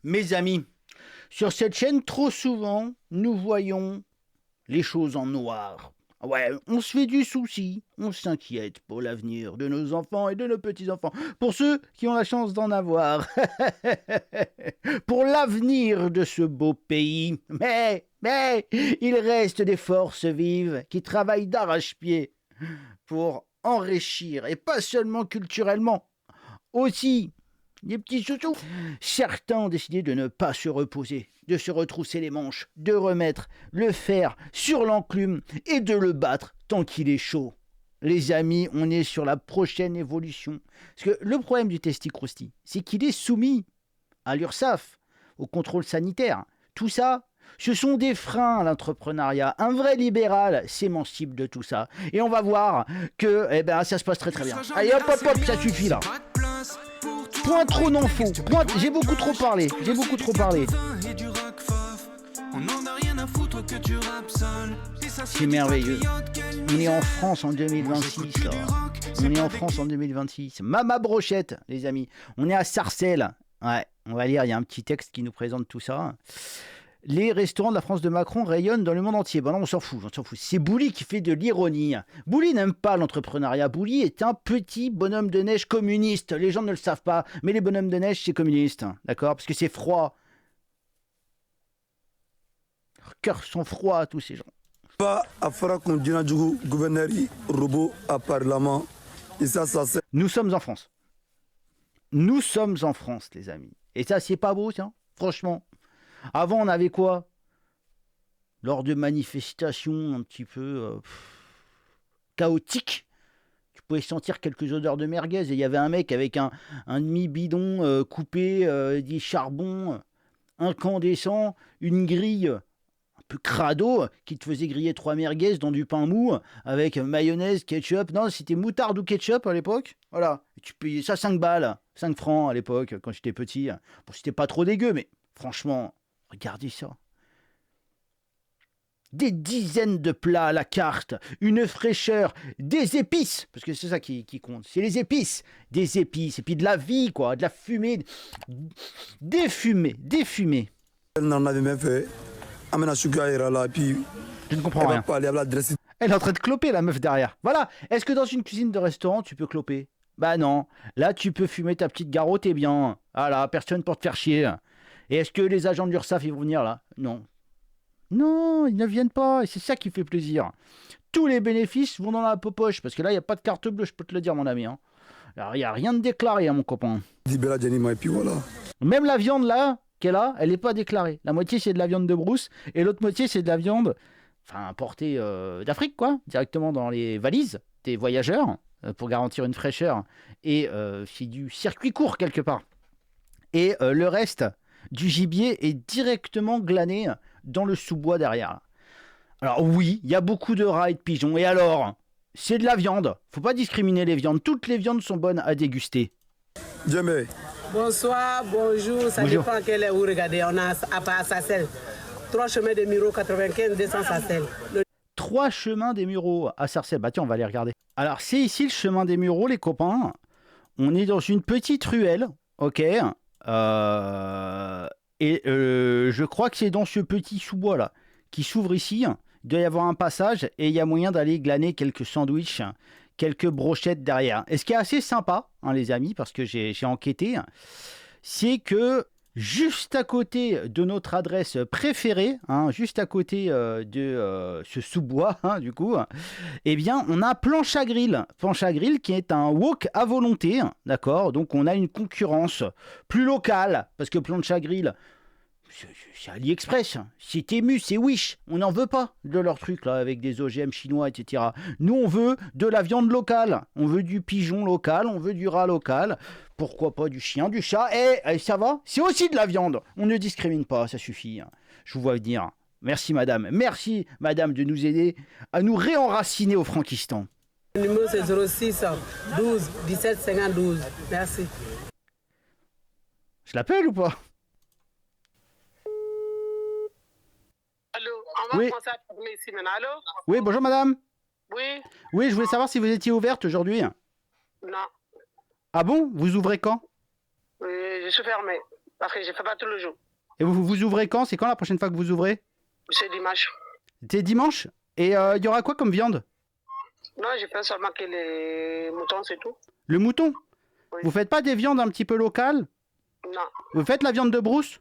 Mes amis, sur cette chaîne, trop souvent, nous voyons les choses en noir. Ouais, on se fait du souci, on s'inquiète pour l'avenir de nos enfants et de nos petits-enfants, pour ceux qui ont la chance d'en avoir, pour l'avenir de ce beau pays. Mais, il reste des forces vives qui travaillent d'arrache-pied pour enrichir, et pas seulement culturellement, aussi des petits chouchous. Certains ont décidé de ne pas se reposer, de se retrousser les manches, de remettre le fer sur l'enclume et de le battre tant qu'il est chaud. Les amis, on est sur la prochaine évolution. Parce que le problème du Testi-Crousti, c'est qu'il est soumis à l'URSSAF, au contrôle sanitaire. Tout ça, ce sont des freins à l'entrepreneuriat. Un vrai libéral s'émancipe de tout ça. Et on va voir que ça se passe très très bien. Allez hop hop hop, ça suffit là. Point trop non faux. J'ai beaucoup trop parlé. C'est merveilleux. On est en France en 2026. Là. On est en France en 2026. Mama Brochette, les amis. On est à Sarcelles. Ouais, on va lire. Il y a un petit texte qui nous présente tout ça. Les restaurants de la France de Macron rayonnent dans le monde entier. Bon, non, on s'en fout. C'est Bouli qui fait de l'ironie. Bouli n'aime pas l'entrepreneuriat. Bouli est un petit bonhomme de neige communiste. Les gens ne le savent pas, mais les bonhommes de neige, c'est communiste. D'accord? Parce que c'est froid. Leurs cœurs sont froids, tous ces gens. Nous sommes en France. Nous sommes en France, les amis. Et ça, c'est pas beau, tiens. Franchement. Avant, on avait quoi? Lors de manifestations un petit peu chaotiques, tu pouvais sentir quelques odeurs de merguez. Et il y avait un mec avec un demi-bidon coupé, des charbons incandescents, une grille un peu crado qui te faisait griller 3 merguez dans du pain mou avec mayonnaise, ketchup. Non, c'était moutarde ou ketchup à l'époque. Voilà. Et tu payais ça 5 balles, 5 francs à l'époque quand j'étais petit. Bon, c'était pas trop dégueu, mais franchement... Regardez ça. Des dizaines de plats à la carte, une fraîcheur, des épices, parce que c'est ça qui compte, c'est les épices, des épices, et puis de la vie, quoi, de la fumée, des fumées. Je ne comprends rien. Elle est en train de cloper, la meuf derrière. Voilà. Est-ce que dans une cuisine de restaurant, tu peux cloper? Bah non. Là, tu peux fumer ta petite garrotte, et bien. Voilà, personne pour te faire chier. Et est-ce que les agents de l'URSSAF ils vont venir là? Non. Non, ils ne viennent pas. Et c'est ça qui fait plaisir. Tous les bénéfices vont dans la poche. Parce que là, il n'y a pas de carte bleue, je peux te le dire, mon ami. Hein. Alors, il n'y a rien de déclaré, hein, mon copain. Même la viande là, qu'elle a, elle n'est pas déclarée. La moitié, c'est de la viande de brousse. Et l'autre moitié, c'est de la viande importée d'Afrique, quoi. Directement dans les valises des voyageurs. Pour garantir une fraîcheur. Et c'est du circuit court, quelque part. Et le reste... du gibier est directement glané dans le sous-bois derrière. Alors oui, il y a beaucoup de rats et de pigeons. Et alors, c'est de la viande. Faut pas discriminer les viandes. Toutes les viandes sont bonnes à déguster. Jamais. Bonsoir, bonjour. Ça dépend quelle est où. Regardez, on a à Sarcelles. 3 chemins des Mureaux, 95 200 Sarcelles. 3 chemins des Mureaux à Sarcelles. Bah tiens, on va les regarder. Alors c'est ici le chemin des Mureaux, les copains. On est dans une petite ruelle, ok. Je crois que c'est dans ce petit sous-bois là qui s'ouvre ici. Il doit y avoir un passage et il y a moyen d'aller glaner quelques sandwichs, quelques brochettes derrière. Et ce qui est assez sympa, hein, les amis, parce que j'ai enquêté, c'est que juste à côté de notre adresse préférée, hein, juste à côté de ce sous-bois, hein, du coup, eh bien, on a Planche à Grill. Planche à Grill qui est un wok à volonté, d'accord? Donc, on a une concurrence plus locale, parce que Planche à Grill, c'est AliExpress, c'est Temu, c'est Wish. On n'en veut pas de leur truc, là, avec des OGM chinois, etc. Nous, on veut de la viande locale. On veut du pigeon local, on veut du rat local. Pourquoi pas du chien, du chat? Et ça va? C'est aussi de la viande. On ne discrimine pas, ça suffit. Je vous vois venir. Merci madame. Merci madame de nous aider à nous réenraciner au Frankistan. Le numéro c'est 06 12 17 52. Merci. Je l'appelle ou pas? Allô, on va oui. commencer à fermer ici maintenant. Allô? Oui, bonjour madame. Oui. Oui, je voulais savoir si vous étiez ouverte aujourd'hui. Non. Ah bon? Vous ouvrez quand? Oui, je suis fermée. Parce que je ne fais pas tous les jours. Et vous ouvrez quand? C'est quand la prochaine fois que vous ouvrez? C'est dimanche. C'est dimanche? Et il y aura quoi comme viande? Non, je fais seulement que les moutons, c'est tout. Le mouton? Oui. Vous faites pas des viandes un petit peu locales? Non. Vous faites la viande de brousse?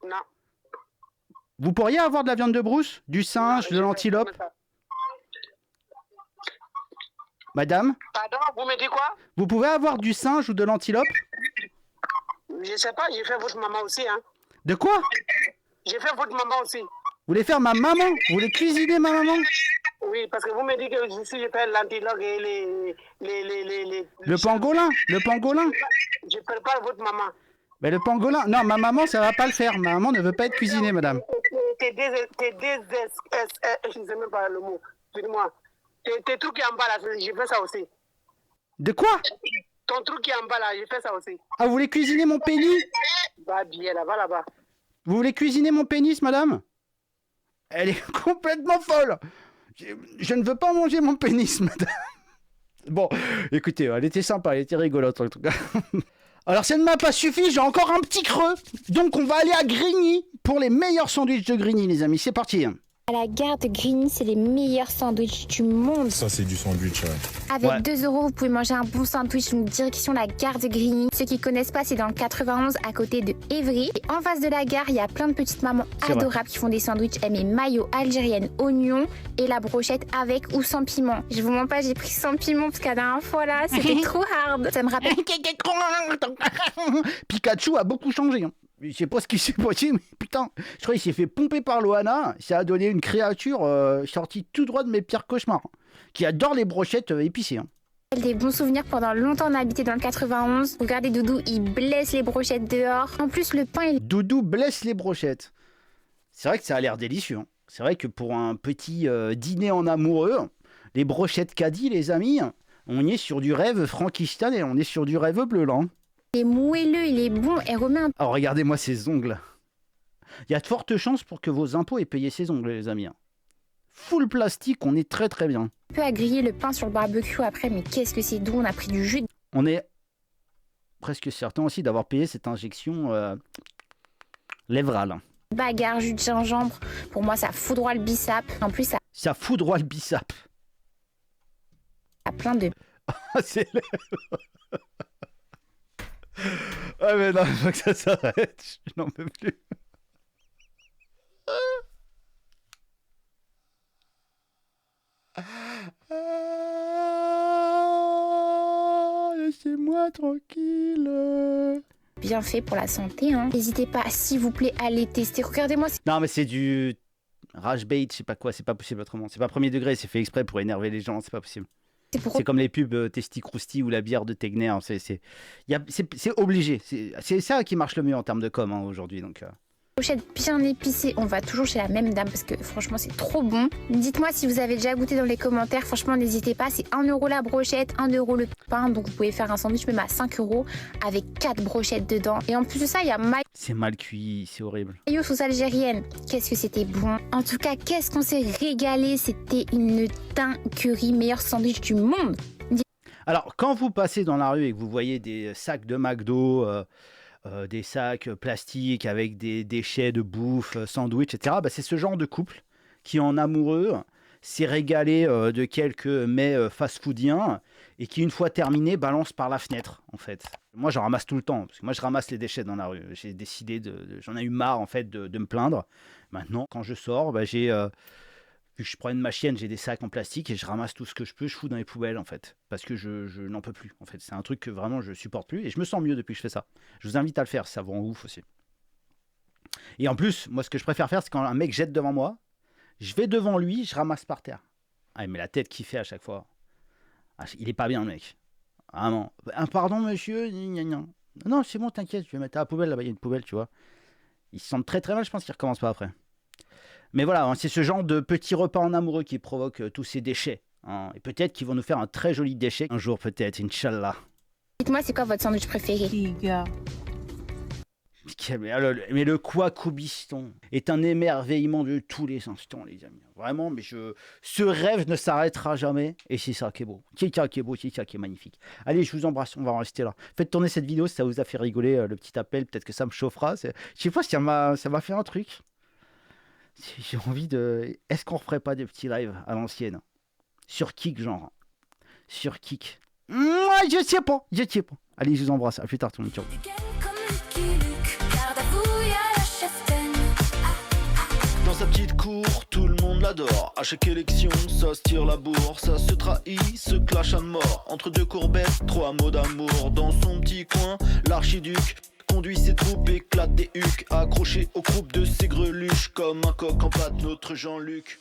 Non. Vous pourriez avoir de la viande de brousse? Du singe, de l'antilope? Madame? Pardon, vous me dites quoi? Vous pouvez avoir du singe ou de l'antilope? Je ne sais pas, j'ai fait votre maman aussi. Hein. De quoi? J'ai fait votre maman aussi. Vous voulez faire ma maman? Vous voulez cuisiner ma maman? Oui, parce que vous me dites que je fais l'antilope et Le pangolin? Le pangolin? Je prépare votre maman. Mais le pangolin? Non, ma maman, ça va pas le faire. Ma maman ne veut pas être cuisinée, madame. Je ne sais même pas le mot. Dis-moi. Tes trucs qui en bas là, je fais ça aussi. De quoi? Ton truc qui est en bas là, je fais ça aussi. Ah, vous voulez cuisiner mon pénis? Va bien là, va là-bas. Vous voulez cuisiner mon pénis, madame? Elle est complètement folle. Je ne veux pas manger mon pénis, madame. Bon, écoutez, elle était sympa, elle était rigolote en tout cas. Alors ça ne m'a pas suffi, j'ai encore un petit creux. Donc on va aller à Grigny pour les meilleurs sandwichs de Grigny, les amis. C'est parti. À la gare de Grigny, c'est les meilleurs sandwichs du monde. Ça, c'est du sandwich, ouais. Avec 2 €, vous pouvez manger un bon sandwich. Donc, direction la gare de Grigny. Ceux qui connaissent pas, c'est dans le 91, à côté de Évry. Et en face de la gare, il y a plein de petites mamans adorables qui font des sandwichs. Elles mettent mayo, algérienne, oignon et la brochette avec ou sans piment. Je vous mens pas, j'ai pris sans piment parce qu'à la dernière fois là, c'était trop hard. Ça me rappelle. Pikachu a beaucoup changé. Hein. Je sais pas ce qui s'est passé, mais putain, je crois qu'il s'est fait pomper par Loana. Ça a donné une créature sortie tout droit de mes pires cauchemars, qui adore les brochettes épicées. Hein. Des bons souvenirs pendant longtemps on a habité dans le 91. Regardez Doudou, il blesse les brochettes dehors. En plus, le pain, Doudou blesse les brochettes. C'est vrai que ça a l'air délicieux. Hein. C'est vrai que pour un petit dîner en amoureux, les brochettes caddie, les amis, on y est sur du rêve Frankenstein et on est sur du rêve bleu là. il est moelleux, il est bon. Et remet un Alors regardez-moi ces ongles. Il y a de fortes chances pour que vos impôts aient payé ces ongles, les amis. Full plastique, on est très très bien. peu à griller le pain sur le barbecue après. Mais qu'est-ce que c'est doux, on a pris du jus. On est presque certain aussi d'avoir payé cette injection lèvrale. Bagarre, jus de gingembre. Pour moi, ça foudroie le bissap. En plus, ça Ça foudroie le bissap. a plein de... C'est Ah mais non, il faut que ça s'arrête. Je n'en peux plus. Laissez-moi tranquille. bien fait pour la santé. Hein. N'hésitez pas, s'il vous plaît, à les tester. Regardez-moi. Non mais c'est du rage bait, je sais pas quoi, c'est pas possible autrement. C'est pas premier degré, c'est fait exprès pour énerver les gens, c'est pas possible. C'est comme les pubs Testi Crousti ou la bière de Tegner. C'est obligé. C'est ça qui marche le mieux en termes de com aujourd'hui. Donc, Brochette bien épicée. On va toujours chez la même dame parce que franchement, c'est trop bon. Dites-moi si vous avez déjà goûté dans les commentaires. Franchement, n'hésitez pas. C'est 1 € la brochette, 1 € le pain. Donc, vous pouvez faire un sandwich même à 5 € avec 4 brochettes dedans. Et en plus de ça, il y a mayo c'est mal cuit, c'est horrible. sauce algérienne. Qu'est-ce que c'était bon. En tout cas, qu'est-ce qu'on s'est régalé. C'était une dinguerie. Meilleur sandwich du monde. Alors, quand vous passez dans la rue et que vous voyez des sacs de McDo, des sacs plastiques avec des déchets de bouffe, sandwich, etc., bah, c'est ce genre de couple qui, en amoureux, s'est régalé de quelques mets fast-foodiens et qui, une fois terminé, balance par la fenêtre, en fait. Moi, j'en ramasse tout le temps, parce que moi, je ramasse les déchets dans la rue. J'ai décidé j'en ai eu marre, en fait, de me plaindre. Maintenant, quand je sors, bah, vu que je promène ma chienne, j'ai des sacs en plastique et je ramasse tout ce que je peux, je fous dans les poubelles, en fait. Parce que je n'en peux plus, en fait. C'est un truc que vraiment je supporte plus et je me sens mieux depuis que je fais ça. Je vous invite à le faire, ça vous rend ouf aussi. Et en plus, moi, ce que je préfère faire, c'est quand un mec jette devant moi, je vais devant lui, je ramasse par terre. Ah, mais la tête qu'il fait à chaque fois. Ah, il est pas bien, le mec. Vraiment. Pardon, monsieur. Non, c'est bon, t'inquiète, je vais mettre à la poubelle, là-bas, il y a une poubelle, tu vois. Il se sent très très mal, je pense qu'il recommence pas après. Mais voilà, c'est ce genre de petits repas en amoureux qui provoquent tous ces déchets. Hein. Et peut-être qu'ils vont nous faire un très joli déchet un jour, peut-être, Inch'Allah. Dites-moi, c'est quoi votre sandwich préféré? Mais le Quacoubiston est un émerveillement de tous les instants, les amis. Vraiment, ce rêve ne s'arrêtera jamais. Et c'est ça qui est beau. C'est ça qui est beau, c'est ça qui est magnifique. Allez, je vous embrasse, on va en rester là. Faites tourner cette vidéo si ça vous a fait rigoler, le petit appel. Peut-être que ça me chauffera. Je sais pas si ça m'a fait un truc. J'ai envie de... Est-ce qu'on referait pas des petits lives à l'ancienne? Sur Kik, genre. Sur Kik. Je sais pas. Allez, je vous embrasse. À plus tard, tout le monde. Ciao. Dans sa petite cour, tout le monde l'adore. À chaque élection, ça se tire la bourre, ça se trahit, se clash à mort. Entre deux courbettes, trois mots d'amour. Dans son petit coin, l'archiduc conduit ses troupes, éclate des hucs, accroché aux croupes de ses greluches. Comme un coq en pâte, notre Jean-Luc.